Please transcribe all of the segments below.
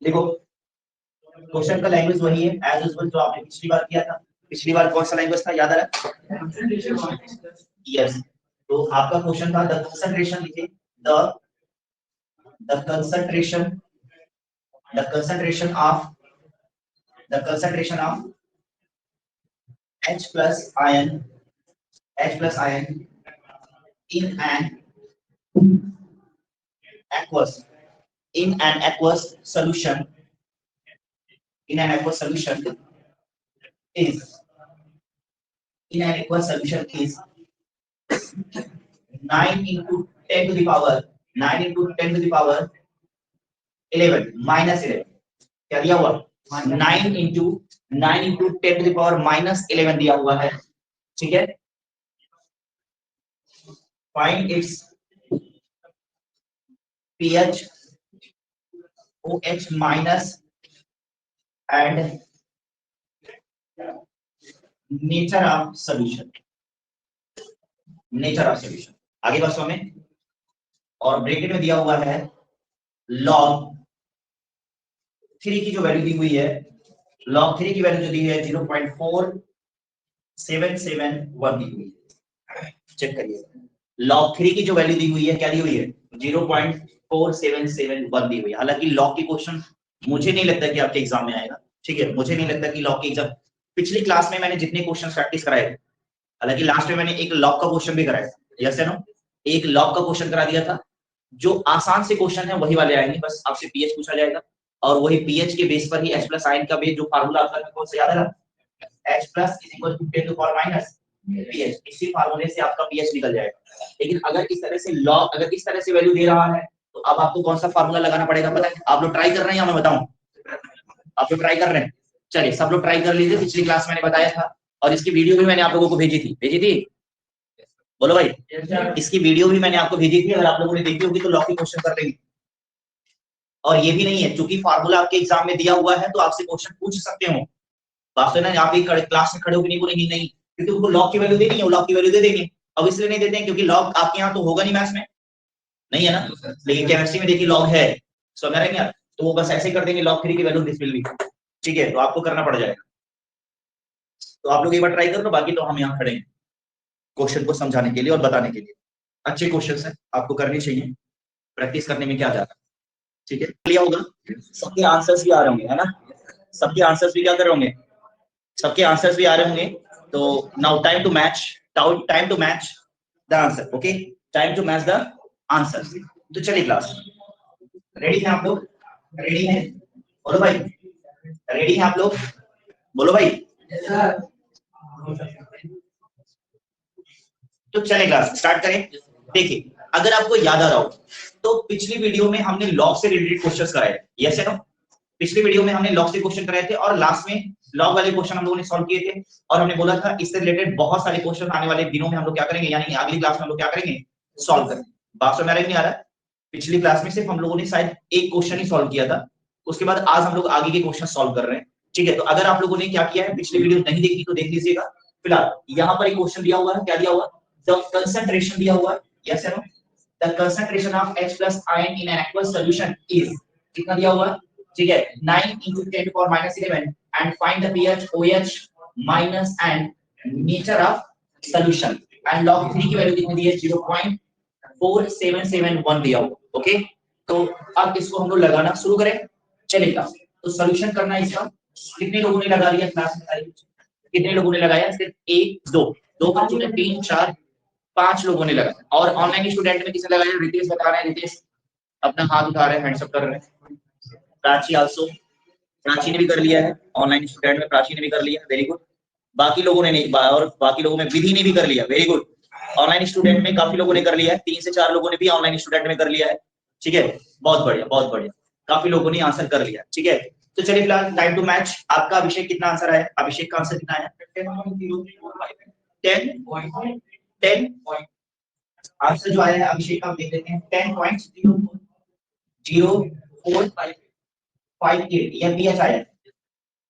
देखो क्वेश्चन का लैंग्वेज वही है एज यूजुअल जो आपने पिछली बार किया था। पिछली बार कौन सा लैंग्वेज था, याद आ रहा है? यस। तो आपका क्वेश्चन था द कंसंट्रेशन, लिखे the concentration of H plus ion in an aqueous solution is 9 into 10 to the power 11 minus 11। क्या दिया हुआ? 9 into 10 to the power minus 11 दिया हुआ है। ठीक है, find its pH, OH minus and nature of solution। आगे बसों में और ब्रैकेट में दिया हुआ है log 3 की जो वैल्यू दी हुई है, log 3 की वैल्यू जो दी है 0.4771 दी हुई है। चेक करिए, log 3 की जो वैल्यू दी हुई है, क्या दी हुई है? 0.4771 दी हुई है। हालांकि log की क्वेश्चन मुझे नहीं लगता कि आपके एग्जाम में आएगा। ठीक है, मुझे नहीं लगता कि log की एग्जाम, पिछली क्लास में मैंने जितने क्वेश्चन प्रैक्टिस कराए, हालांकि लास्ट में मैंने एक log का क्वेश्चन भी कराया, यस है नो, एक log का क्वेश्चन करा दिया था। जो आसान से क्वेश्चन है वही वाले आएंगे, बस आपसे पीएच पूछा जाएगा और वही पीएच के बेस पर ही H प्लस आयन का बेस जो फार्मूला आपका कौन सा याद है? H plus is equal to 10 to power minus pH. इसी फार्मूले से आपका पीएच निकल जाएगा। लेकिन अगर इस तरह से लॉग, अगर इस तरह से वैल्यू दे रहा है तो अब आपको कौन सा फार्मूला लगाना पड़ेगा पता है? आप लोग ट्राई कर रहे हैं या मैं बताऊं? आप लोग ट्राई कर रहे हैं? चलिए सब लोग ट्राई कर लीजिए। पिछली क्लास मैंने बताया था और इसकी वीडियो भी मैंने आप लोगों को भेजी थी। बोलो भाई, इसकी वीडियो भी मैंने आपको भेजी थी। अगर आप लोगों ने देखी होगी तो लॉग के क्वेश्चन कर लेंगे। और ये भी नहीं है, क्योंकि फार्मूला आपके एग्जाम में दिया हुआ है तो आपसे क्वेश्चन पूछ सकते हो। बात है ना, आप एक क्लास में खड़े होकर नहीं बोलेंगे नहीं, क्योंकि उनको लॉग की वैल्यू देनी है, वो लॉग की वैल्यू दे देंगे। अब इसलिए नहीं देते हैं क्योंकि लॉग आपके यहाँ तो होगा नहीं, मैथ्स में नहीं है ना, लेकिन केमिस्ट्री में देखिए लॉग है, समझ रहे हैं यार? तो वो बस ऐसे कर देंगे log 3 की वैल्यू दिस विल बी। ठीक है, तो आपको करना पड़ जाएगा। तो आप लोग एक बार ट्राई कर लो, बाकी तो हम यहाँ खड़े हैं क्वेश्चन को समझाने के लिए और बताने के लिए। अच्छे क्वेश्चन है, आपको करनी चाहिए, प्रैक्टिस करने में क्या जाता है। ठीक है, लिया होगा, सबके आंसर्स भी आ रहे होंगे, है ना? सबके आंसर्स भी क्या कर रहे होंगे? सबके आंसर्स भी आ रहे होंगे। तो now time to match the answer. Okay, time to match the answer. तो चलिए क्लास, रेडी हैं आप लोग? रेडी हैं? बोलो भाई, रेडी हैं आप लोग? बोलो भाई। तो चलिए क्लास स्टार्ट करें। देखिए, अगर आपको याद आ रहा हो तो पिछली वीडियो में हमने लॉग से रिलेटेड क्वेश्चंस कराए, यस है नो? पिछली वीडियो में हमने लॉग से क्वेश्चन कराए थे और लास्ट में लॉग वाले क्वेश्चन हम लोगों ने सॉल्व किए थे। और हमने बोला था इससे रिलेटेड बहुत सारे क्वेश्चन आने वाले दिनों में हम लोग क्या करेंगे, यानी अगली क्लास में हम लोग क्या करेंगे, सॉल्व करेंगे। बात समझ में नहीं आ रहा है? पिछली क्लास में सिर्फ हम लोगों ने शायद एक क्वेश्चन ही सॉल्व किया था, उसके बाद आज हम लोग आगे के क्वेश्चन सॉल्व कर रहे हैं। ठीक है, तो अगर आप लोगों ने क्या किया है, पिछली वीडियो नहीं देखी तो देख लीजिएगा। फिलहाल यहाँ पर एक क्वेश्चन दिया हुआ है, क्या दिया हुआ? द कंसंट्रेशन दिया हुआ है, यस है no? The concentration of H plus ion in an aqueous solution is, कितना दिया हुआ है? ठीक है, 9 into 10 to power minus 11 and find the pH, OH minus and nature of solution। and log 3 की वैल्यू कितनी दी है? 0.4771 दिया हुआ। ओके, तो अब इसको हम लोग लगाना शुरू करें, चलेगा? तो सॉल्यूशन करना है इसका। कितने लोगों ने लगा लिया क्लास में? कितने लोगों ने लगाया? सिर्फ 1 2 बच्चों ने, 3 4 5 लोगों ने लगाया। और ऑनलाइन स्टूडेंट में किसने लगाया? रितेश बता रहे हैं, रितेश अपना हाथ उठा रहे हैं, हैंड्स अप कर रहे हैं। प्राची आल्सो, प्राची ने भी कर लिया है, ऑनलाइन स्टूडेंट में प्राची ने भी कर लिया, वेरी गुड। बाकी लोगों ने नहीं, और बाकी लोगों में विधि ने भी कर लिया, वेरी गुड। ऑनलाइन स्टूडेंट में काफी लोगों ने कर लिया है, 3 से 4 लोगों ने भी ऑनलाइन स्टूडेंट में कर लिया है। ठीक है, बहुत बढ़िया बहुत बढ़िया, काफी लोगों ने आंसर कर लिया। ठीक है, तो चलिए फिलहाल टाइम टू मैच। आपका अभिषेक कितना आंसर आया? अभिषेक का आंसर कितना आया? 10 आंसर जो आया है अभिषेक का, देख लेते हैं। 10.0458 यह पीएच आया है,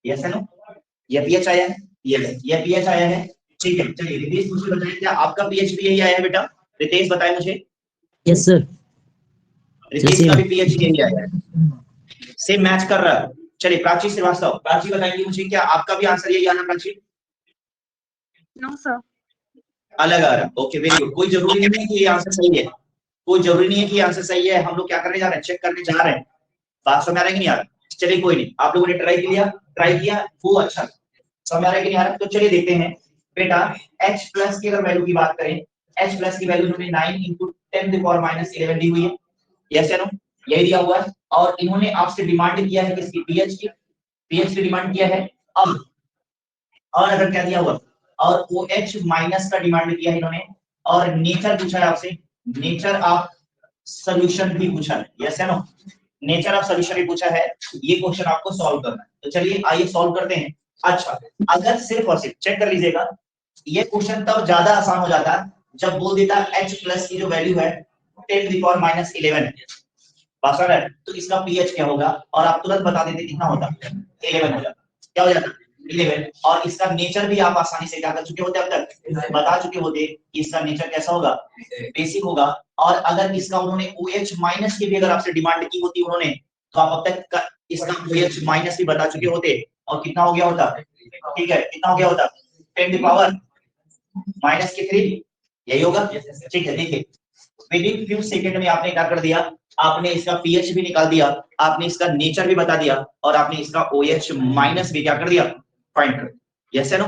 यस है नो? यह पीएच आया है, यह पीएच आया है। ठीक है, चलिए रितेश मुझे बताइए, क्या आपका पीएच भी यही आया है बेटा? रितेश बताए मुझे। Yes sir. रितेश का भी पीएच यही आया है। सेम मैच कर रहा है। चलिए प्राची श्रीवास्तव, प्राची बताएंगे मुझे क्या आपका भी आंसर यही आना प्राची? No sir. अलग आ रहा है। Okay very good. कोई जरूरी नहीं है कि ये आंसर सही है, कोई जरूरी नहीं है कि ये आंसर सही है। हम लोग क्या करने जा रहे हैं, चेक करने जा रहे हैं। बात समझ आ रहा है कि नहीं आ रहा? चलिए कोई नहीं, आप लोगों ने ट्राई किया वो अच्छा समझ आ रहा है कि नहीं आ रहा? तो चलिए देखते हैं बेटा, h प्लस की अगर वैल्यू की बात करें, h प्लस की वैल्यू इन्होंने 9 into 10 to the power minus 11 दी हुई है, यस या नो? यही दिया हुआ है। और इन्होंने आपसे डिमांड किया है किसकी, pH की, pH की डिमांड किया है। अब और अगर क्या दिया हुआ, और OH माइनस का डिमांड किया है इन्होंने, और नेचर पूछा है आपसे, नेचर ऑफ सॉल्यूशन भी पूछा है, यस या नो? नेचर ऑफ सॉल्यूशन भी पूछा है। ये क्वेश्चन आपको सॉल्व करना है, तो चलिए आइए सॉल्व करते हैं। अच्छा, अगर सिर्फ और सिर्फ चेक कर लीजिएगा, ये क्वेश्चन तब ज्यादा आसान हो जाता है जब बोल देता H प्लस की जो वैल्यू है 10 to the power minus 11 है, बात है, तो इसका pH क्या होगा, और आप तुरंत बता देते कितना होता, 11 हो जाता। क्या हो जाता, 11। और इसका नेचर भी आप आसानी से क्या कर चुके होते, अब तक बता चुके होते कि इसका नेचर कैसा होगा, बेसिक होगा। और अगर इसका उन्होंने OH माइनस की भी अगर आपसे डिमांड की होती उन्होंने, तो आप अब तक इसका OH माइनस भी बता चुके होते, और कितना हो गया होता, ठीक है, कितना हो गया होता, 10 to the power minus के 3, यही होगा, ठीक है। देखिए विदिन फ्यू सेकंड में आपने क्या कर दिया, आपने इसका pH भी निकाल दिया, आपने इसका नेचर भी बता दिया, और आपने इसका OH माइनस भी क्या कर दिया, फाइंड कर दिया, यस या नो?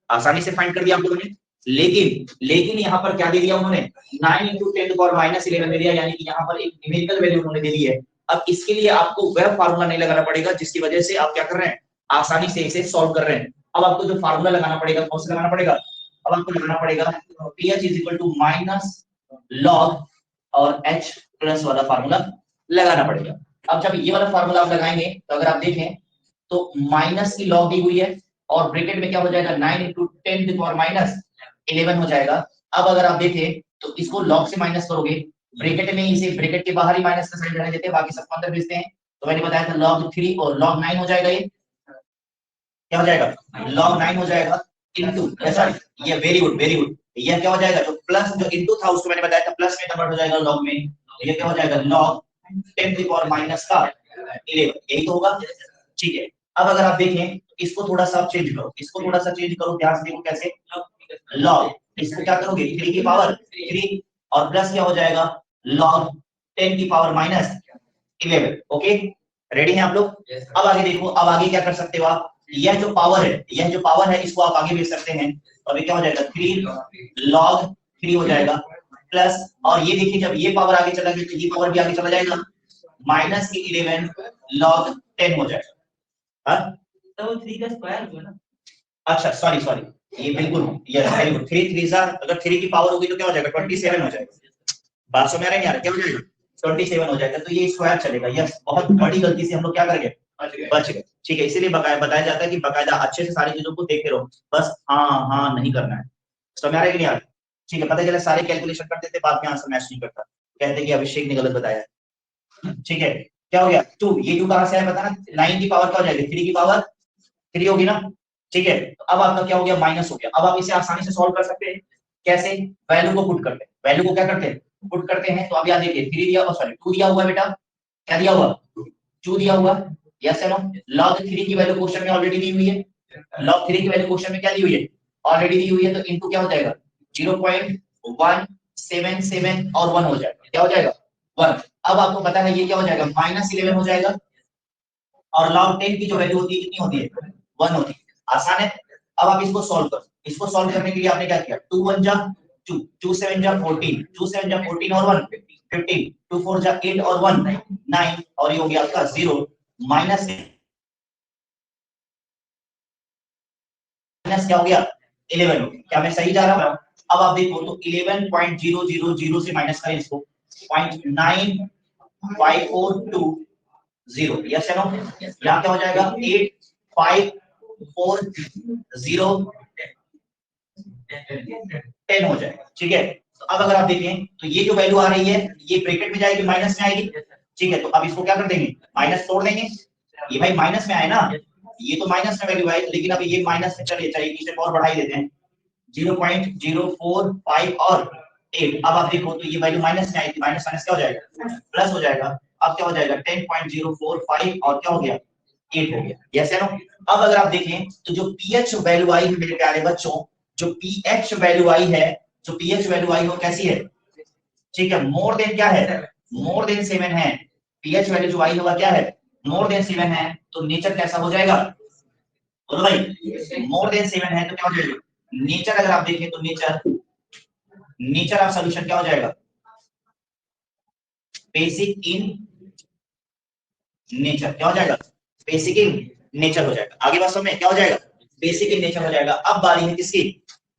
आसानी से फाइंड कर दिया आप लोगों ने। लेकिन यहाँ पर क्या दे दिया उन्होंने, 9 into 10 to the power minus 11 दे दिया, यानी कि यहाँ पर एक न्यूमेरिकल वैल्यू उन्होंने दे दी है। अब इसके लिए आपको वह फार्मूला नहीं लगाना पड़ेगा जिसकी वजह से आप क्या कर रहे हैं, आसानी से इसे सॉल्व कर रहे हैं। अब आपको जो फार्मूला लगाना पड़ेगा, कौन सा लगाना पड़ेगा, अब आपको लगाना पड़ेगा pH is equal to minus log और H प्लस वाला फार्मूला लगाना पड़ेगा। अब जब ये वाला फार्मूला आप लगाएंगे, तो अगर आप देखें तो माइनस की लॉग दी हुई है, और ब्रैकेट में क्या हो जाएगा, 9 into 10 to the power minus 11 हो जाएगा। अब अगर आप देखें तो इसको लॉग से माइनस करोगे, ब्रैकेट में इसे ब्रैकेट के बाहर ही माइनस का साइन रहने देते हैं, बाकी सब अंदर भेजते हैं। तो मैंने बताया था log 3 और log 9 हो जाएगा, ये क्या हो जाएगा, log 9 हो जाएगा इनटू, सॉरी ये वेरी गुड, ये क्या हो जाएगा, जो प्लस जो इनटू था उसको मैंने बताया था प्लस में कन्वर्ट हो जाएगा लॉग में, ये क्या हो जाएगा, log 10 to the power minus का 11, यही तो होगा, ठीक है। अब अगर आप देखें इसको थोड़ा सा चेंज करो, इसको थोड़ा सा चेंज करो, ध्यान से देखो कैसे, log इसको क्या करोगे 3 की पावर 3, और प्लस क्या हो जाएगा log 10 की पावर माइनस 11, ओके रेडी हैं आप लोग? अब आगे देखो, अब आगे क्या कर सकते हो आप, यह जो पावर है इसको आप आगे भेज सकते हैं, और ये क्या हो जाएगा 3 log 3 हो जाएगा, प्लस, और ये देखिए जब ये पावर आगे चला गया तो ये पावर भी आगे चला जाएगा, माइनस की 11 log 10 हो जाएगा, हाँ तो 3 का स्क्वायर हुआ ना, अच्छा सॉरी ये बिल्कुल यस वेरी गुड, 3 3 अगर 3 की पावर होगी तो क्या हो जाएगा 27 हो जाएगा, बात समझ आ रही है यार, क्या हो जाएगा 27 हो जाएगा, तो ये स्क्वायर चलेगा, यस बहुत बड़ी गलती से हम लोग क्या कर गए, बच गए, ठीक है। इसीलिए बताया जाता है कि बकायदा अच्छे से सारी चीजों को देखे रहो, बस हाँ नहीं करना है, समझ आ रहा है कि नहीं यार, ठीक है। पता चला सारे कैलकुलेशन करते थे, बाद में आंसर मैच नहीं करता, कहते कि अभिषेक ने गलत बताया, ठीक है। क्या हो गया 2, ये 2 कहां से आया पता ना, 9 की पावर क्या हो जाएगी 3 की पावर 3 होगी ना, ठीक है। तो अब आपका क्या हो गया, माइनस हो गया। अब आप इसे आसानी से सॉल्व कर सकते हैं, कैसे, वैल्यू को पुट करते हैं, वैल्यू को क्या करते हैं, पुट करते हैं। तो अब याद देखिए 3 दिया, सॉरी 2 दिया हुआ है बेटा, क्या दिया हुआ 2 दिया हुआ, यस या नो? log 3 की वैल्यू क्वेश्चन में ऑलरेडी दी हुई है, log 3 की वैल्यू क्वेश्चन में क्या दी हुई है, ऑलरेडी दी हुई है, तो इनटू क्या हो जाएगा 0.177 और 1 हो जाएगा, क्या हो जाएगा 1। अब आपको पता है ये क्या हो जाएगा -11 हो जाएगा, और log 10 की जो वैल्यू होती है कितनी होती है 1 होती है, आसान है। अब आप इसको सॉल्व करो, इसको सॉल्व करने के लिए आपने क्या किया, 2 1 जा 2, 2 7 जा 14, 2 7 जा 14 और 1 15, 2 4 जा 8 और 1 9, और ये हो गया आपका 0 माइनस क्या हो गया 11 हो गया, क्या मैं सही जा रहा हूं? अब आप देखो तो 11.000 से माइनस करें इसको 0.9542 यस या नो, यहाँ क्या हो जाएगा 8540 10 हो जाएगा, ठीक है। तो अब अगर आप देखें तो ये जो वैल्यू आ रही है ये ब्रैकेट में जाएगी, माइनस में आएगी, ठीक है। तो अब इसको क्या कर देंगे, माइनस तोड़ देंगे, ये भाई माइनस में आए ना, ये तो माइनस में वैल्यू आई, लेकिन अब ये माइनस में चलिए इसे और बढ़ा ही देते हैं 0.045 और 8। अब आप देखो तो ये वैल्यू माइनस में आई थी, माइनस माइनस क्या हो जाएगा प्लस हो जाएगा, अब क्या हो जाएगा 10.045 और क्या हो गया 8 हो गया। यस है नो। अब अगर आप देखें तो जो पीएच वैल्यू आई मेरे प्यारे बच्चों, जो पीएच वैल्यू आई है, जो पीएच वैल्यू आई वो कैसी है, ठीक है, मोर देन क्या है, मोर देन 7 है। पीएच वैल्यू जो आई होगा क्या है, मोर देन 7 है, तो नेचर कैसा हो जाएगा, बोलो भाई, मोर देन 7 है तो क्या हो जाएगा नेचर। अगर आप देखें तो नेचर ऑफ सॉल्यूशन क्या हो जाएगा, बेसिक इन नेचर। क्या हो जाएगा, बेसिक इन नेचर हो जाएगा। आगे बात समझ में, क्या हो जाएगा, बेसिक इन नेचर हो जाएगा। अब बारी है किसकी,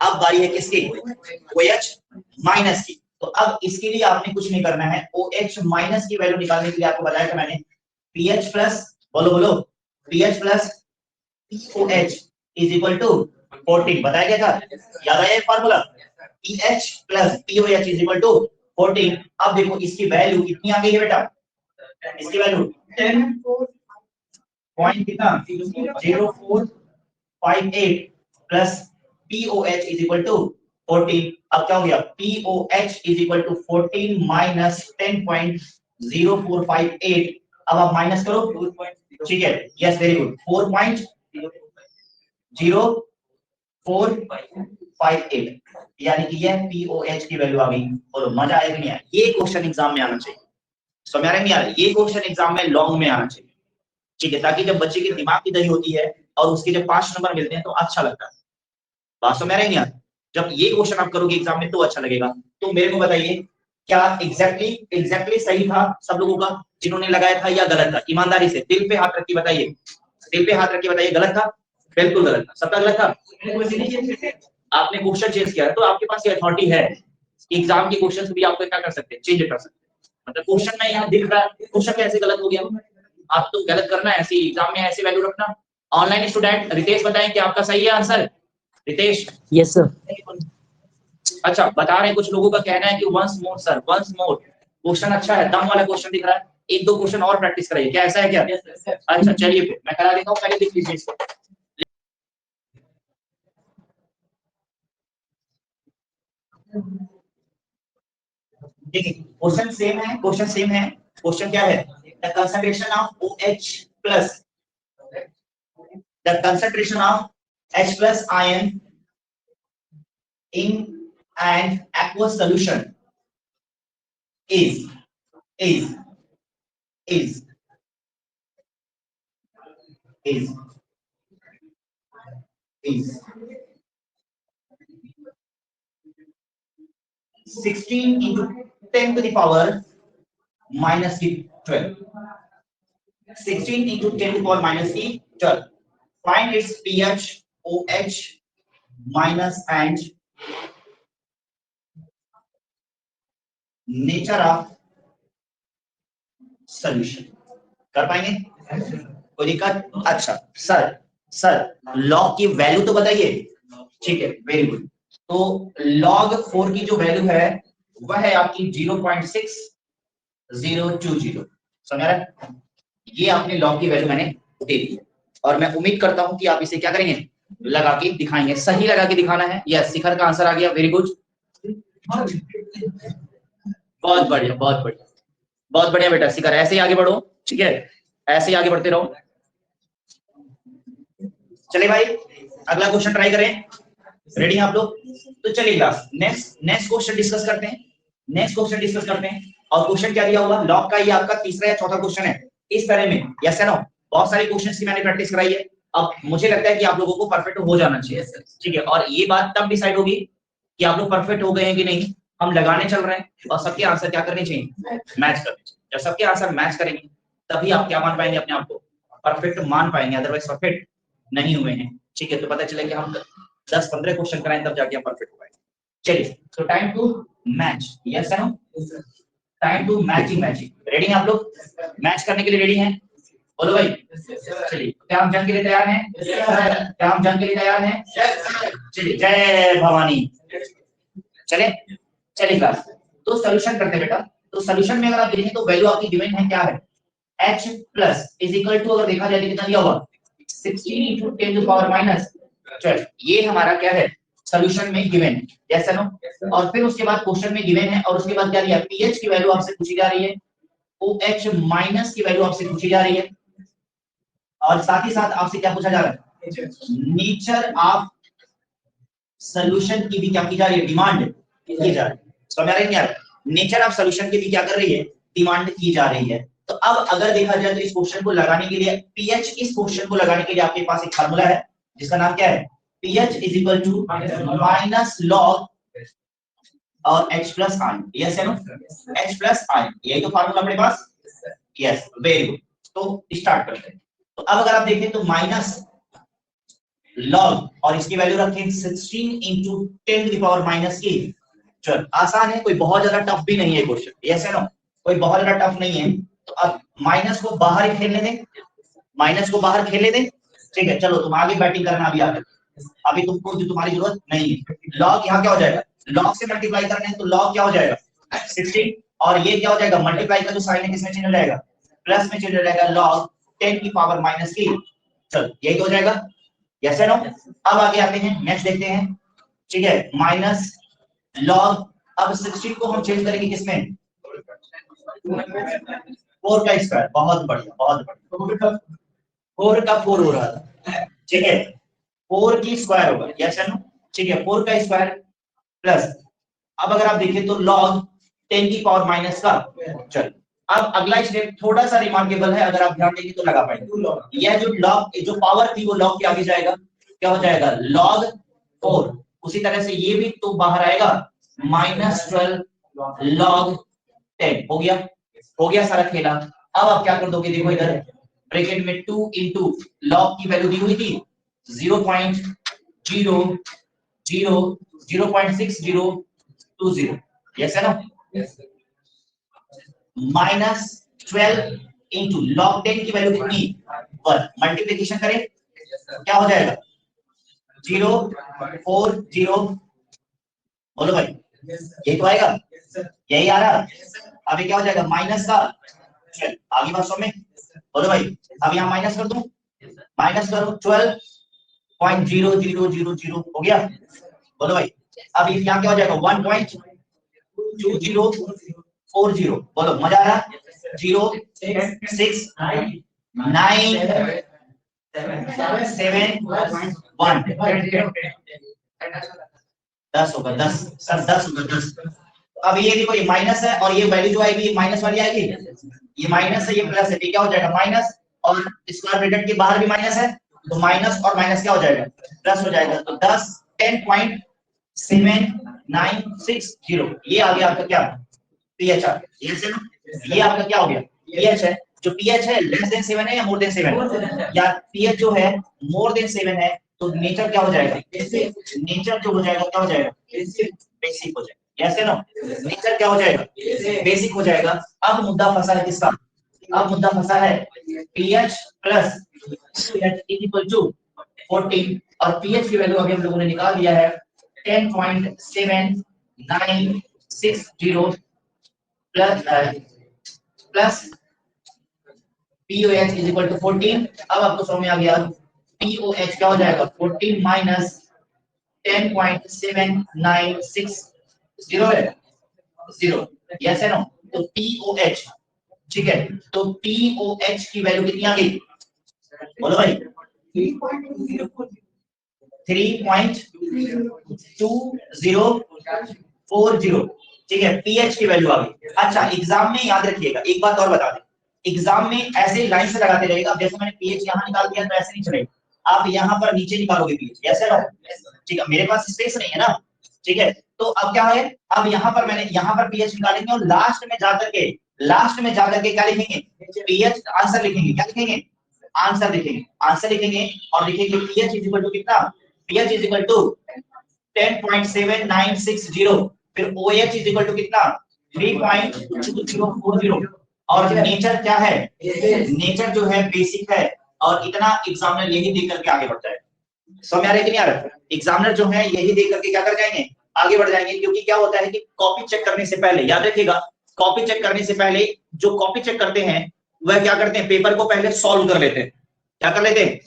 अब बारी है किसकी, OH माइनस की। तो अब इसके लिए आपने कुछ नहीं करना है, OH माइनस की वैल्यू निकालने के लिए आपको बताया था मैंने, पीएच प्लस, बोलो बोलो, pH plus OH is equal to 14 बताया गया था, याद आया formula, pH plus POH is equal to 14। अब देखो इसकी वैल्यू कितनी आ गई है बेटा, इसकी वैल्यू 10 पॉइंट कितना 0458 plus POH is equal to 14। अब क्या हो गया, POH is equal to 14 minus 10.0458। अब आप माइनस करो, ठीक है, यस वेरी गुड, 4.0458 यानी कि यह POH की वैल्यू आ गई। और मजा आया कि नहीं आया, ये क्वेश्चन एग्जाम में आना चाहिए, समझ आ रहा है नहीं आ रहा, ये क्वेश्चन एग्जाम में लॉन्ग में आना चाहिए, ठीक है, ताकि जब बच्चे के दिमाग की दही होती है और उसके जब 5 नंबर मिलते हैं तो अच्छा लगता है। बात समझ आ रहा है नहीं यार, जब ये क्वेश्चन आप करोगे एग्जाम में तो अच्छा लगेगा। तो मेरे को बताइए क्या एग्जैक्टली सही था सब लोगों का जिन्होंने लगाया था, या गलत था, ईमानदारी से दिल पे हाथ रख के बताइए, दिल पे हाथ रख के बताइए, गलत था, बिल्कुल गलत था, सबका गलत था। आपने क्वेश्चन चेंज किया तो आपके पास ये अथॉरिटी है, एग्जाम के क्वेश्चन भी आपको क्या कर सकते हैं, चेंज कर सकते हैं। मतलब क्वेश्चन में यहाँ दिख रहा है, क्वेश्चन कैसे गलत हो गया, आप तो गलत करना है, ऐसे एग्जाम में ऐसे वैल्यू रखना। ऑनलाइन स्टूडेंट रितेश बताएं कि आपका सही है आंसर, रितेश। Yes sir. अच्छा बता रहे हैं, कुछ लोगों का कहना है कि once more sir, once more question अच्छा है, दम वाला क्वेश्चन दिख रहा है, एक दो क्वेश्चन और प्रैक्टिस कराइए, क्या ऐसा है क्या? अच्छा चलिए फिर मैं करा देता हूँ, पहले देख लीजिए इसको। देखिए क्वेश्चन सेम है, क्वेश्चन सेम है, क्वेश्चन क्या है, the concentration of OH plus, the concentration of H plus ion in an aqueous solution is 16 into 10 to the power minus 12. 16 into 10 to the power minus 12. Find its pH, OH minus and nature of solution. कर पाएंगे? कोई दिक्कत? अच्छा sir log की value तो बताइए, ठीक है, वेरी गुड। तो log 4 की जो वैल्यू है वह है आपकी 0.6020, समझ रहा है? ये आपने log की वैल्यू मैंने दे दी और मैं उम्मीद करता हूं कि आप इसे क्या करेंगे, लगा के दिखाएंगे, सही लगा के दिखाना है। यस शिखर का आंसर आ गया, वेरी गुड, बहुत बढ़िया बहुत बढ़िया बहुत बढ़िया बेटा शिखर, ऐसे ही आगे बढ़ो, ठीक है, ऐसे ही आगे बढ़ते रहो। चलिए भाई अगला क्वेश्चन ट्राई करें, रेडी हैं आप लोग? तो चलिए क्लास नेक्स्ट क्वेश्चन डिस्कस करते हैं, और क्वेश्चन क्या दिया होगा, लॉग का ये आपका तीसरा या चौथा क्वेश्चन है इस तरह में, यस नो। बहुत सारे क्वेश्चंस की मैंने प्रैक्टिस कराई है, अब मुझे लगता है कि आप लोगों को परफेक्ट हो जाना चाहिए, ठीक है, और ये बात तब डिसाइड होगी कि आप लोग परफेक्ट हो गए हैं कि नहीं। हम लगाने चल रहे हैं और सबके आंसर क्या करने चाहिए, मैच करने चाहिए। जब सबके आंसर मैच करेंगे तभी आप क्या मान पाएंगे, अपने आप को परफेक्ट मान पाएंगे, अदरवाइज परफेक्ट नहीं हुए हैं, ठीक है। तो पता चलेगा हम 10-15 क्वेश्चन कराएं तब जाके हम परफेक्ट हो पाएंगे। चलिए तो time to match, yes no, time to matching, ready हैं आप लोग, मैच करने के लिए रेडी हैं, बोलो भाई। चलिए क्या हम जंग के लिए तैयार हैं, क्या हम जंग के लिए तैयार हैं? चलिए जय भवानी। चले क्लास, तो सॉल्यूशन करते हैं बेटा। तो सॉल्यूशन में अगर आप देखें तो वैल्यू आपकी गिवन है क्या है, H plus is equal to, अगर देखा जाए तो कितना दिया होगा, 16 into 10 to the power minus 12, ये हमारा क्या है, सॉल्यूशन में गिवन है, यस नो। और फिर उसके बाद क्वेश्चन में गिवन है और उसके बाद क्या दिया, पीएच की वैल्यू आपसे पूछी जा रही है, OH माइनस की वैल्यू आपसे पूछी जा रही है और साथ ही साथ आपसे क्या पूछा जा रहा है, नेचर ऑफ सॉल्यूशन की भी क्या की जा रही है, डिमांड की जा रही है। समझ आ रही है क्या, नेचर ऑफ सॉल्यूशन की भी क्या कर रही है, डिमांड की जा रही है। तो अब अगर देखा जाए तो इस क्वेश्चन को लगाने के लिए पीएच, इस क्वेश्चन को लगाने के लिए आपके पास एक फार्मूला है जिसका नाम क्या है, pH is equal to minus log और H प्लस आई। यस है नो, H प्लस आई, यही तो फार्मूला अपने पास। Yes, very good. तो स्टार्ट करते हैं। तो अब अगर आप देखें तो माइनस लॉग और इसकी वैल्यू रखें 16 into 10 to the power minus की। चल आसान है, कोई बहुत ज्यादा टफ भी नहीं है क्वेश्चन। यस है नो, कोई बहुत ज्यादा टफ नहीं है। तो अब माइनस को बाहर ही खेलने दें, माइनस को बाहर खेलने दें। ठीक है, चलो तुम आगे बैटिंग करना, अभी आगे, अभी तुमको जो तुम्हारी जरूरत नहीं है। लॉग यहाँ क्या हो जाएगा, लॉग से मल्टीप्लाई करना है तो लॉग क्या हो जाएगा 16, और ये क्या हो जाएगा, मल्टीप्लाई का जो साइन है किसमें चेंज हो जाएगा, प्लस में चेंज हो जाएगा, लॉग 10 की पावर माइनस की। चलो यही हो जाएगा। यस है नो। अब आगे आते हैं, नेक्स्ट देखते हैं। ठीक है, माइनस लॉग, अब 16 को हम चेंज करेंगे किसमें, 4 का स्क्वायर। बहुत बढ़िया, बहुत बढ़िया। 4 का 4 हो रहा था। ठीक है, 4 की स्क्वायर होगा। यस है नो। ठीक है, 4 का स्क्वायर प्लस, अब अगर आप देखें तो log 10 की पावर माइनस का। चल अब अगला स्टेप थोड़ा सा रिमार्केबल है, अगर आप ध्यान देंगे तो लगा पाएंगे। यह जो log, जो पावर थी वो log के आगे जाएगा, क्या हो जाएगा log 4। उसी तरह से ये भी तो बाहर आएगा -12 log 10। हो गया, हो गया सारा खेला। अब आप क्या कर दोगे, देखो इधर ब्रैकेट में 2 इंटू लॉग की वैल्यू दी हुई थी 0.0006020। यस है ना, माइनस 12 इंटू लॉग 10 की वैल्यू कितनी 1, मल्टीप्लिकेशन करें क्या हो जाएगा 040। बोलो भाई, यही तो आएगा, यही आ रहा। अभी क्या हो जाएगा माइनस का, चल आगे बात में बोलो भाई, अब यहाँ माइनस कर दूं, माइनस करो 12.0000 हो गया। बोलो भाई, अब यहाँ क्या हो जाएगा 1.2040। बोलो मजा आ रहा, 0 6 9 7 1 10 होगा, 10 सर 10 होगा 10। अब ये देखो ये माइनस है और ये वैल्यू जो आएगी ये माइनस वाली आएगी, ये माइनस है ये प्लस है, क्या हो जाएगा माइनस, और स्क्वायर ब्रैकेट के बाहर भी माइनस है तो माइनस और माइनस क्या हो जाएगा प्लस हो जाएगा। तो 10.7960 ये आ गया आपका क्या पीएच आ गया। ये आपका क्या हो गया पीएच है। जो पीएच है लेस देन 7 है या मोर देन 7, या पीएच जो है मोर देन 7 है तो नेचर क्या हो जाएगा, नेचर जो हो जाएगा क्या हो जाएगा बेसिक हो जाएगा। यस नो, नेचर क्या हो जाएगा बेसिक हो जाएगा। अब मुद्दा फंसा है किसका, अब मुद्दा फंसा है pH plus pH equal to 14 और pH की वैल्यू अभी हम लोगों ने निकाल दिया है 10.7960 plus POH is equal to 14। अब आपको समझ में आ गया POH क्या हो जाएगा 14 माइनस 10.7960 है 0। यस है नो, तो POH ठीक है, तो POH की वैल्यू कितनी आ गई बोलो भाई 3.2040। ठीक है, पीएच की वैल्यू आ गई। अच्छा एग्जाम में याद रखिएगा एक बात और बता दें, एग्जाम में ऐसे लाइन से लगाते रहेगा। अब जैसे मैंने पीएच यहाँ निकाल दिया तो ऐसे नहीं चलेगा, आप यहाँ पर नीचे निकालोगे पीएच। ऐसे ना, ठीक है, मेरे पास स्पेस नहीं है ना। ठीक है, तो अब क्या है, अब यहाँ पर मैंने यहाँ पर पीएच निकालेंगे और लास्ट में जाकर के क्या लिखेंगे पीएच आंसर लिखेंगे। क्या लिखेंगे आंसर लिखेंगे, आंसर लिखेंगे और लिखेंगे पीएच इज इक्वल टू कितना, पीएच इज इक्वल टू 10.7960, फिर OH इज इक्वल टू कितना 3.2040 और नेचर क्या है, नेचर जो है बेसिक है। और इतना एग्जामिनर यही देख करके आगे बढ़ता है। समझ आ रहा है कि नहीं आ रहा, एग्जामिनर जो है यही देख करके क्या कर जाएंगे आगे बढ़ जाएंगे। क्योंकि क्या होता है कि कॉपी चेक करने से पहले याद रखिएगा, कॉपी चेक करने से पहले जो कॉपी चेक करते हैं वह क्या करते हैं पेपर को पहले सॉल्व कर लेते हैं। क्या कर लेते हैं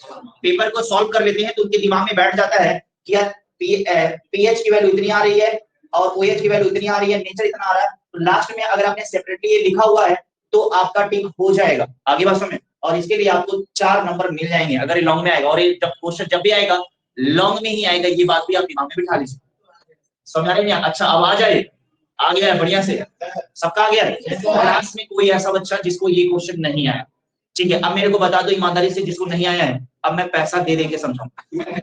पेपर को सॉल्व कर लेते हैं, तो उनके दिमाग में बैठ जाता है कि यार पीएच की वैल्यू इतनी आ रही है और OH की वैल्यू इतनी आ रही है, नेचर इतना आ रहा है। तो लास्ट में अगर आपने सेपरेटली ये लिखा हुआ है तो आपका टिक हो जाएगा। आगे बात समझ। और इसके लिए आपको 4 नंबर मिल जाएंगे अगर ये लॉन्ग में आएगा। और ये जब क्वेश्चन जब भी आएगा लॉन्ग में ही आएगा, ये बात भी आप दिमाग में बिठा लीजिए। समझ आ रही है? अच्छा अब आ जाए, आ गया है बढ़िया से, सबका आ गया है। क्लास में कोई ऐसा बच्चा जिसको ये क्वेश्चन नहीं आया, ठीक है? अब मेरे को बता दो ईमानदारी से जिसको नहीं आया है, अब मैं पैसा दे के समझाऊंगा,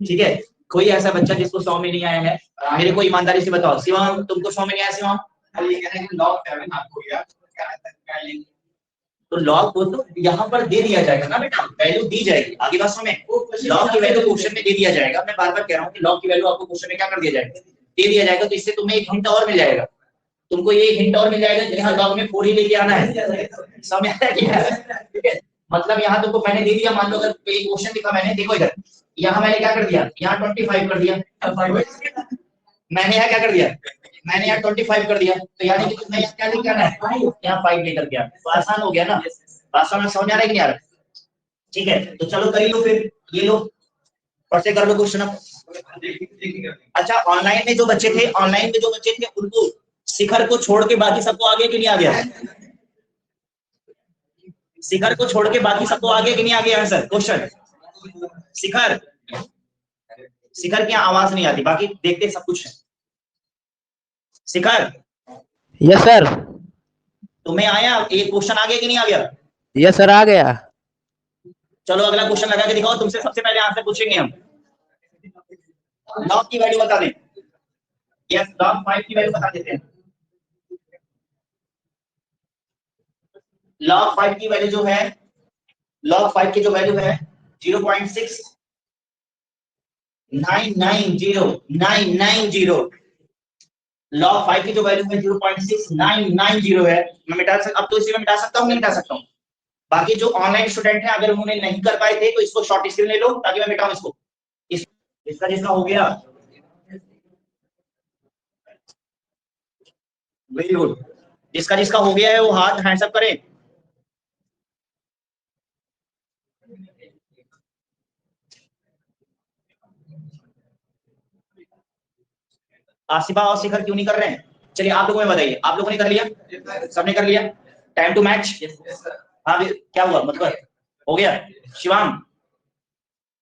ठीक है? कोई ऐसा बच्चा जिसको 100 में नहीं आया है, मेरे को ईमानदारी से बताओ। शिवम तुमको 100 में नहीं आया? शिवम ये कह रहे हैं कि लॉग 7 आपको गया तो लॉग को तो यहाँ पर दे दिया जाएगा ना बेटा, वैल्यू दी जाएगी। आगे बात सुने, लॉग की वैल्यू क्वेश्चन में दे दिया जाएगा। मैं बार बार कह रहा हूँ कि लॉग की वैल्यू आपको क्वेश्चन में क्या कर दिया जाएगा, दे दिया जाएगा। तो इससे तुम्हें एक हिंट और मिल जाएगा, तुमको ये हिंट और मिल जाएगा कि यहाँ लॉग में 4 ही लेके आना है। समझ आया क्या? ठीक है, मतलब यहाँ तुमको मैंने दे दिया, मान लो अगर एक क्वेश्चन लिखा मैंने, देखो इधर, यहाँ मैंने क्या कर दिया, यहाँ 25 कर दिया। मैंने यहाँ क्या कर दिया, मैंने यहाँ 25 कर दिया, तो यानी कि तुम्हें क्या लेके आना है, यहाँ 5 लेकर के आना। तो आसान हो गया ना? आसान समझ आ रहा है कि नहीं आ रहा? ठीक है, तो चलो कर लो फिर, ये लो और से कर लो क्वेश्चन अब। अच्छा ऑनलाइन में जो बच्चे थे, ऑनलाइन में जो बच्चे थे उनको शिखर को छोड़ के बाकी सबको आगे कि नहीं आ गया? शिखर को छोड़ के बाकी सबको आगे कि नहीं आ गया आंसर क्वेश्चन? शिखर, शिखर की आवाज नहीं आती, बाकी देखते सब कुछ है। शिखर यस सर। तुम्हें आया एक क्वेश्चन आ गया कि नहीं आ गया? यस सर आ गया। चलो अगला क्वेश्चन लगा के दिखाओ, तुमसे सबसे पहले आंसर पूछेंगे हम। लॉग की वैल्यू बता दें। यस, लॉग 5 की वैल्यू बता देते हैं। लॉग 5 की वैल्यू जो है, लॉग 5 की जो वैल्यू है 0.6990 लॉग 5 की जो वैल्यू है 0.6990 है। मैं मिटा सकता, अब तो इसी में मिटा सकता हूँ, नहीं मिटा सकता हूँ। बाकी जो ऑनलाइन स्टूडेंट हैं अगर उन्होंने नहीं कर पाए थे तो इसको शॉर्ट स्क्रीन ले लो ताकि मैं मिटाऊं इसको। इसका जिसका हो गया, वेरी गुड, जिसका जिसका हो गया है वो हाथ हैंड्स अप करे। आसिफा और शिखर क्यों नहीं कर रहे हैं? चलिए आप लोगों में बताइए, आप लोगों ने कर लिया? सबने कर लिया? Time to match. हाँ क्या हुआ, मतलब हो गया? शिवांग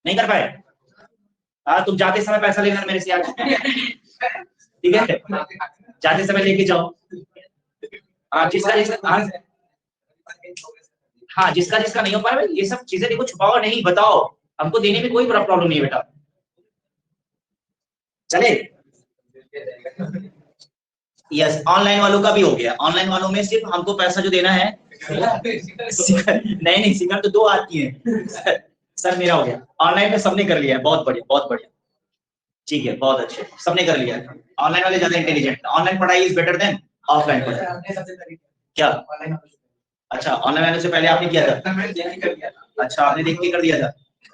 नहीं कर पाए? हाँ तुम जाते समय पैसा लेना मेरे से आज, ठीक है? जाते समय लेके जाओ। हाँ जिसका जिसका, हाँ जिसका जिसका नहीं हो पाया, ये सब चीजें देखो छुपाओ नहीं, बताओ, हमको देने में कोई प्रॉब्लम नहीं है बेटा। चले यस, ऑनलाइन वालों का भी हो गया। ऑनलाइन वालों में सिर्फ हमको पैसा जो देना है नहीं नहीं शिखर तो 2 आती है सर मेरा हो गया। ऑनलाइन में सबने कर लिया है, बहुत बढ़िया बहुत बढ़िया, ठीक है बहुत अच्छे, सबने कर लिया है। ऑनलाइन वाले ज्यादा इंटेलिजेंट, ऑनलाइन पढ़ाई इज बेटर देन ऑफलाइन पढ़ाई। क्या? अच्छा ऑनलाइन वाले से पहले आपने किया था? अच्छा आपने देख के कर दिया था,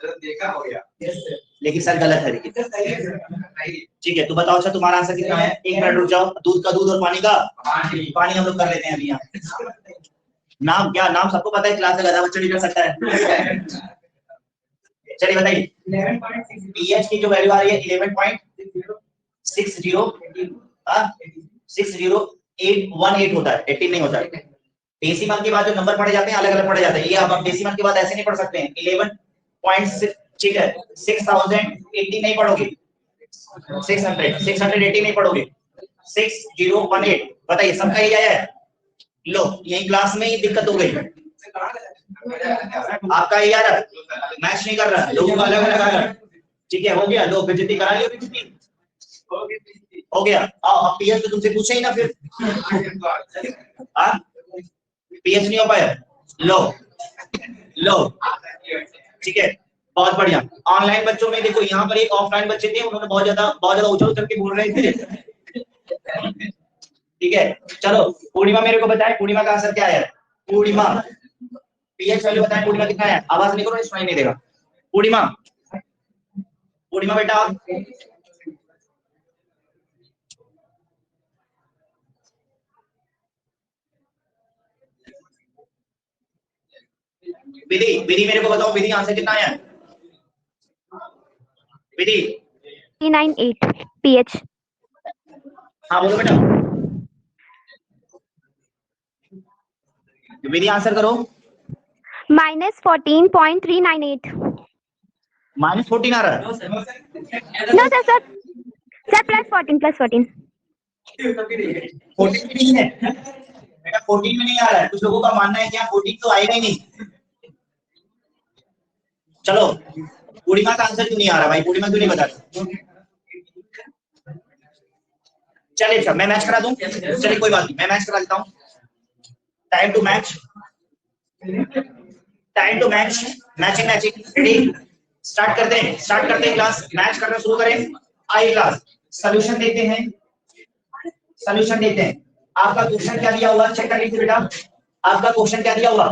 देखा हो गया, लेकिन सर गलत है। लेकिन ठीक है तो बताओ, अच्छा तुम्हारा आंसर कितना है? 1 मिनट रुक जाओ, दूध का दूध और पानी का पानी हम लोग कर लेते हैं अभी यहाँ। नाम क्या, नाम सबको पता है, क्लास में गधा बच्चा भी कर सकता है। चलिए बताइए, पीएच की जो वैल्यू आ रही है 11.60 होता है, 18 नहीं होता है। डेसिमल के बाद जो नंबर पढ़े जाते हैं अलग अलग पढ़े जाते हैं, ये आप डेसिमल के बाद ऐसे नहीं पढ़ सकते हैं। 11.6 ठीक है, 6080 नहीं पढ़ोगे, 680 नहीं पढ़ोगे, 6018। बताइए सबका यही आया है? लो यही क्लास में ही दिक्कत हो गई, आपका ये यार मैच नहीं कर रहा, लोगों का अलग अलग आ रहा। ठीक है हो गया, लो बेइज्जती करा लियो, बेइज्जती हो गया। अब पीएच तो तुमसे पूछे ही ना फिर, पीएच नहीं हो पाया, लो लो ठीक है बहुत बढ़िया। ऑनलाइन बच्चों में देखो यहाँ पर एक ऑफलाइन बच्चे थे, उन्होंने बहुत ज्यादा उछल करके बोल रहे थे, ठीक है। चलो पूर्णिमा मेरे को बताए, पूर्णिमा का आंसर क्या है? पूर्णिमा पीएच वैल्यू बताएं, पूर्णिमा कितना है? आवाज नहीं करो, सुनाई नहीं देगा। पूर्णिमा, पूर्णिमा बेटा विधि, विधि मेरे को बताओ, विधि आंसर कितना आया? विधि 398 पीएच। हाँ बोलो बेटा। विधि आंसर करो। -14.398. -14 आ रहा है। No sir, sir. Sir, +14, +14. 14 भी नहीं है बेटा, 14 में नहीं आ रहा है। कुछ लोगों का मानना है कि यहाँ 14 तो आएगा ही नहीं। चलो पूर्णिमा का आंसर क्यों नहीं आ रहा भाई? पूर्णिमा क्यों नहीं बता रही? चलिए अच्छा मैं मैच करा दूं। चलिए कोई बात नहीं, मैं मैच करा देता हूं। Time to match, time to match, matching matching. Ready, start करते हैं क्लास। मैच करना शुरू करें। आइए क्लास सॉल्यूशन देते हैं, सॉल्यूशन देते हैं। आपका क्वेश्चन क्या दिया हुआ चेक कर लीजिए बेटा। आपका क्वेश्चन क्या दिया हुआ?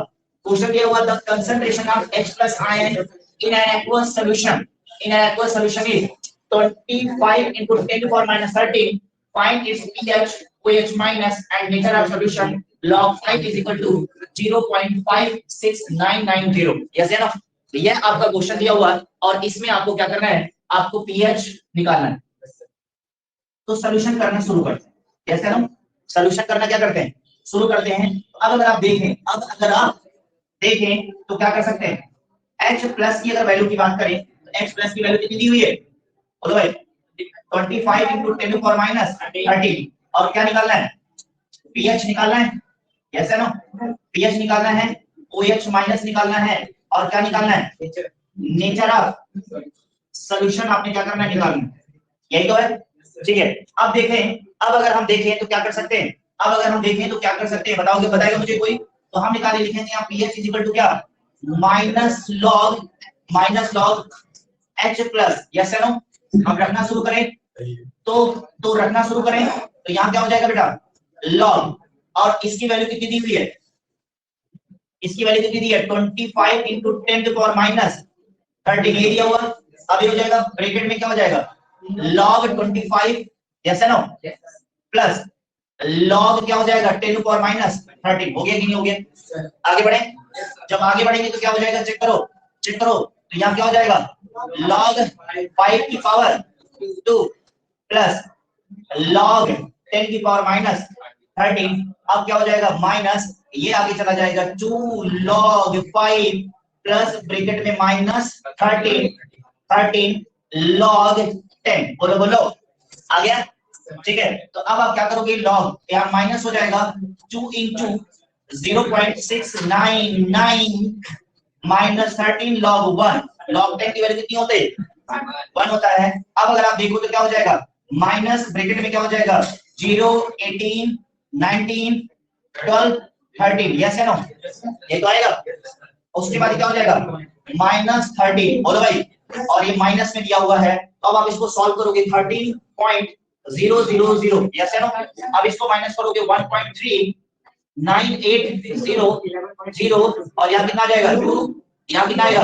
क्वेश्चन दिया हुआ the concentration of H plus ion in an aqueous solution is 25 into 10 to the power minus 13. Find its pH, OH minus and nature of solution. Log 5 is equal to 0.56990. Yes या ना? ये आपका question दिया हुआ और इसमें आपको क्या करना है? आपको pH निकालना है। तो सॉल्यूशन करना शुरू करते हैं। यस या नो? सॉल्यूशन करना क्या करते हैं? शुरू करते हैं। अब अगर आप देखें तो क्या कर सकते हैं? H प्लस की अगर वैल्यू की बात करें तो H प्लस की वैल्यू कितनी दी हुई है? बोलो भाई 25 into 10 to the power minus 13। और क्या निकालना है? pH निकालना है। यस या नो? pH निकालना है, OH माइनस निकालना है और क्या निकालना है? नेचर ऑफ सॉल्यूशन आपने क्या करना है? निकालना है। यही तो है, ठीक है। अब देखें, अब अगर हम देखें तो क्या कर सकते हैं? बताओगे, बताएगा मुझे कोई? तो हम निकाले लिखेंगे यहाँ pH इज इक्वल टू क्या? Minus log H plus. Yes या नो? हम रखना शुरू करें तो रखना शुरू करें तो यहाँ क्या हो जाएगा बेटा? लॉग। और इसकी वैल्यू कितनी दी हुई है? इसकी वैल्यू कितनी दी है? 25 into 10 to the power minus 13 ये दिया हुआ। अब ये हो जाएगा ब्रैकेट में क्या हो जाएगा? log 25 यस या नो प्लस log क्या हो जाएगा? 10 to the power minus 13। हो गया कि नहीं हो गया? आगे बढ़े। जब आगे बढ़ेंगे तो क्या हो जाएगा? चेक करो तो यहाँ क्या हो जाएगा? log 5 की पावर 2 प्लस log 10 की पावर माइनस 13। अब क्या हो जाएगा? माइनस, ये आगे चला जाएगा 2 log 5 प्लस ब्रैकेट में माइनस 13 log 10। बोलो आ गया? ठीक है। तो अब आप क्या करोगे? log यहाँ माइनस हो जाएगा 2 into 0.699 माइनस 13 log 1। log 10 की वैल्यू कितनी होती है? 1 होता है। अब अगर आप देखो तो क्या हो जाएगा? माइनस ब्रैकेट में क्या हो जाएगा? 0, 18, 19, 12, 13। यस या नो? ये तो आएगा। उसके बाद क्या हो जाएगा? माइनस 13। बोलो भाई। और ये माइनस में दिया हुआ है तो अब आप इसको सॉल्व करोगे 13.000। यस या नो? अब इसको माइनस करोगे 1.3980 और यहाँ कितना आ जाएगा? 2, यहाँ कितना आएगा?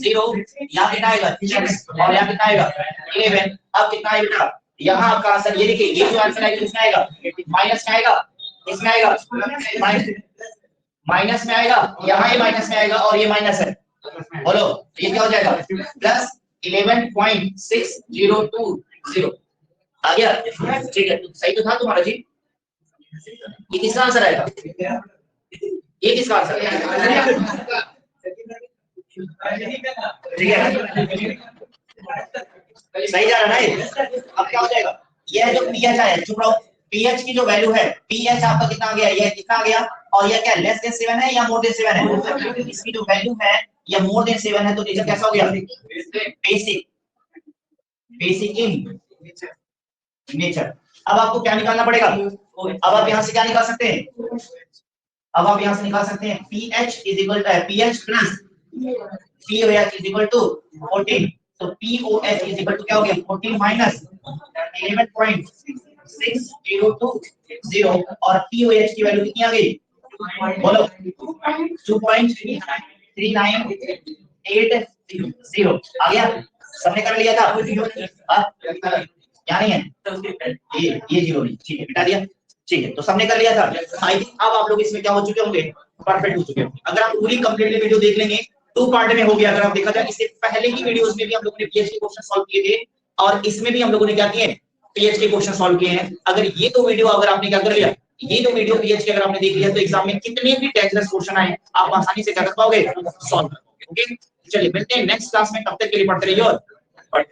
0, यहाँ कितना आएगा? 6 और यहाँ कितना आएगा? 11। अब कितना है बेटा? यहाँ आपका आंसर ये देखिए, ये जो आंसर आएगा इसमें आएगा माइनस में आएगा, इसमें आएगा माइनस में आएगा, यहाँ ये माइनस में आएगा और ये माइनस है। बोलो ये क्या हो जाएगा? प्लस 11.6020 आ गया। ठीक है, तो सही तो था तुम्हारा जी। ये किसका आंसर आएगा? ये किसका आंसर आएगा? ठीक है, सही जा रहा है। अब क्या हो जाएगा? यह जो pH आया, चुप रहो, pH की जो वैल्यू है, pH आपका कितना आ गया? ये कितना आ गया? और ये क्या लेस देन 7 है या मोर देन 7 है? इसकी जो वैल्यू है ये मोर देन 7 है, तो नेचर कैसा हो गया? Basic in nature. अब आपको क्या निकालना पड़ेगा? अब आप यहाँ से क्या निकाल सकते हैं? अब आप यहाँ से निकाल सकते हैं pH is equal to pH plus POH is equal to 14। तो POH इज इक्वल टू क्या हो गया? 14 माइनस 11.6020 और POH की वैल्यू कितनी आ गई? बोलो 2.3980 आ गया। सबने कर लिया था? क्या नहीं है? ये जीरो नहीं, ठीक है, मिटा दिया। ठीक है, तो सबने कर लिया था। आई थिंक अब आप लोग इसमें क्या हो चुके होंगे? परफेक्ट हो चुके होंगे। अगर आप पूरी कंप्लीटली वीडियो देख लेंगे, 2 पार्ट में हो गया। अगर आप देखा जाए, इससे पहले की वीडियोस में भी हम लोगों ने पीएच के क्वेश्चन सॉल्व किए थे और इसमें भी हम लोगों ने क्या किए? पीएच के क्वेश्चन सॉल्व किए हैं। अगर ये 2 वीडियो अगर आपने क्या कर लिया, ये जो वीडियो पीएच की अगर आपने देख लिया तो एग्जाम में कितने भी टेक्स्ट क्वेश्चन आए आप आसानी से क्या कर पाओगे, सॉल्व कर पाओगे। ओके, चलिए मिलते हैं नेक्स्ट क्लास में, तब तक के लिए पढ़ते रहिए और